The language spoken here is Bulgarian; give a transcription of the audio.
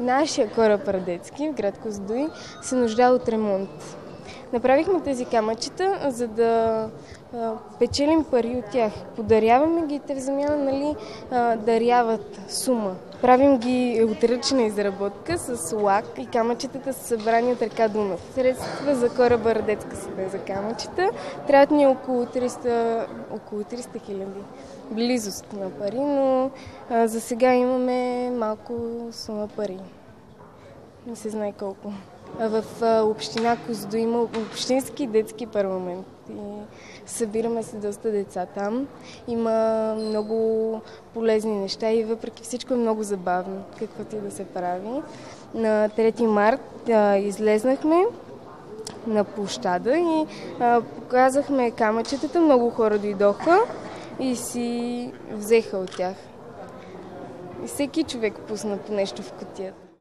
Нашия кораб Радецки в град Козлодуй се нуждае от ремонт. Направихме тези камъчета, за да печелим пари от тях. Подаряваме ги и те в замяна даряват сума. Правим ги от ръчна изработка с лак и камъчетата са събрани от река Дунав. Средства за кораба Радецка са за камъчета. Трябват ни около 300 хиляди. Близост на пари, но за сега имаме малко сума пари. Не се знае колко. В община Козлодуй има общински детски парламент. И събираме се доста деца там. Има много полезни неща и въпреки всичко е много забавно, каквото и да се прави. На 3 март излезнахме на площада и показахме камъчетата. Много хора дойдоха и си взеха от тях. И всеки човек пусна по нещо в кутията.